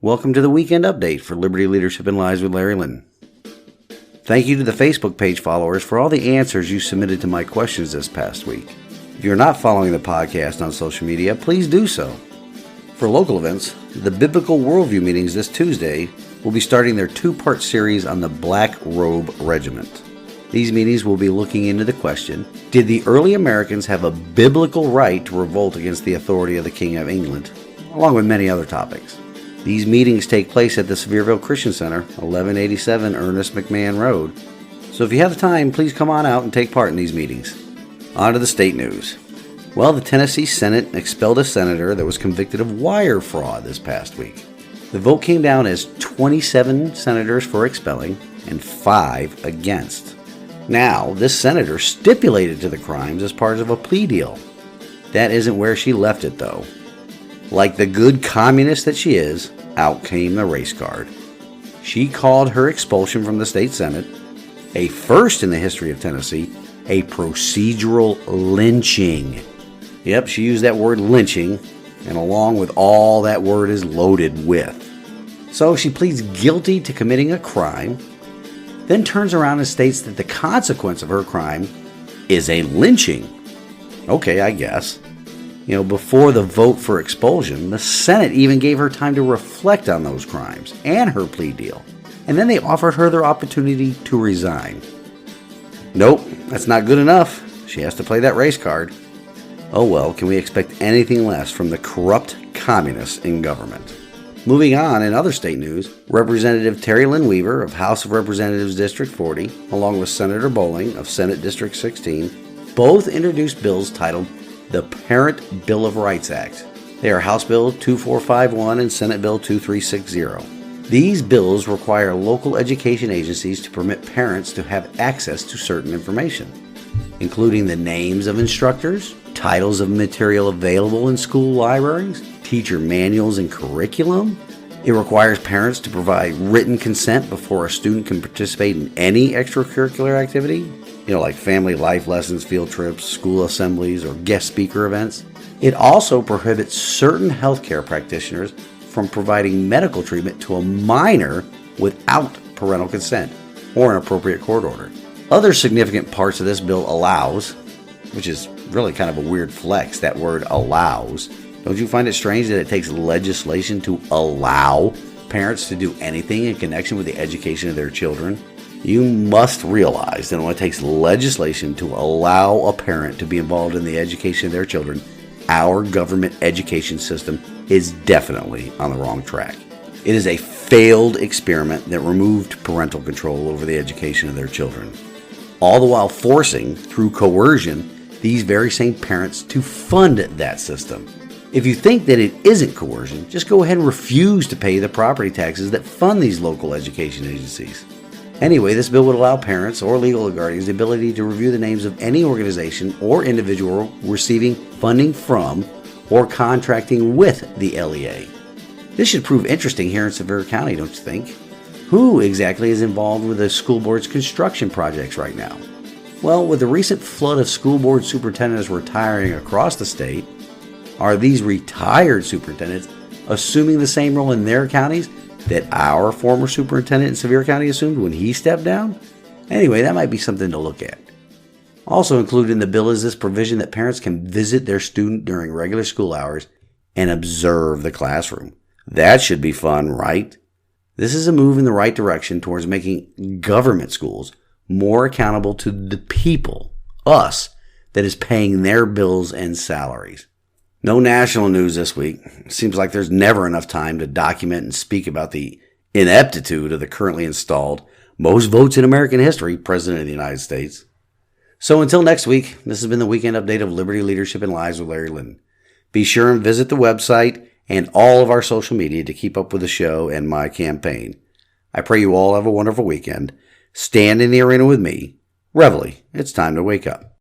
Welcome to the weekend update for Liberty Leadership and Lives with Larry Lynn. Thank you to the Facebook page followers for all the answers you submitted to my questions this past week. If you're not following the podcast on social media, please do so. For local events, the Biblical Worldview meetings this Tuesday will be starting their two-part series on the Black Robe Regiment. These meetings will be looking into the question, did the early Americans have a biblical right to revolt against the authority of the King of England, along with many other topics. These meetings take place at the Sevierville Christian Center, 1187 Ernest McMahon Road. So if you have the time, please come on out and take part in these meetings. On to the state news. Well, the Tennessee Senate expelled a senator that was convicted of wire fraud this past week. The vote came down as 27 senators for expelling and 5 against. Now, this senator stipulated to the crimes as part of a plea deal. That isn't where she left it, though. Like the good communist that she is, out came the race card. She called her expulsion from the state senate, a first in the history of Tennessee, a procedural lynching. Yep, she used that word lynching, and along with all that word is loaded with. So she pleads guilty to committing a crime, then turns around and states that the consequence of her crime is a lynching. Okay, I guess. Before the vote for expulsion, the Senate even gave her time to reflect on those crimes and her plea deal. And then they offered her the opportunity to resign. Nope, that's not good enough. She has to play that race card. Oh well, can we expect anything less from the corrupt communists in government? Moving on, in other state news, Representative Terri Weaver of House of Representatives District 40, along with Senator Bowling of Senate District 16, both introduced bills titled the Parent Bill of Rights Act. They are House Bill 2451 and Senate Bill 2360. These bills require local education agencies to permit parents to have access to certain information, including the names of instructors, titles of material available in school libraries, teacher manuals and curriculum. It requires parents to provide written consent before a student can participate in any extracurricular activity, like family life lessons, field trips, school assemblies, or guest speaker events. It also prohibits certain healthcare practitioners from providing medical treatment to a minor without parental consent or an appropriate court order. Other significant parts of this bill allows, which is really kind of a weird flex, that word allows. Don't you find it strange that it takes legislation to allow parents to do anything in connection with the education of their children? You must realize that when it takes legislation to allow a parent to be involved in the education of their children, our government education system is definitely on the wrong track. It is a failed experiment that removed parental control over the education of their children, all the while forcing, through coercion, these very same parents to fund that system. If you think that it isn't coercion, just go ahead and refuse to pay the property taxes that fund these local education agencies. Anyway, this bill would allow parents or legal guardians the ability to review the names of any organization or individual receiving funding from or contracting with the LEA. This should prove interesting here in Sevierville County, don't you think? Who exactly is involved with the school board's construction projects right now? Well, with the recent flood of school board superintendents retiring across the state, are these retired superintendents assuming the same role in their counties that our former superintendent in Sevier County assumed when he stepped down? Anyway, that might be something to look at. Also included in the bill is this provision that parents can visit their student during regular school hours and observe the classroom. That should be fun, right? This is a move in the right direction towards making government schools more accountable to the people, us, that is paying their bills and salaries. No national news this week. Seems like there's never enough time to document and speak about the ineptitude of the currently installed, most votes in American history, President of the United States. So until next week, this has been the weekend update of Liberty Leadership and Lives with Larry Lynn. Be sure and visit the website and all of our social media to keep up with the show and my campaign. I pray you all have a wonderful weekend. Stand in the arena with me. Reveille, it's time to wake up.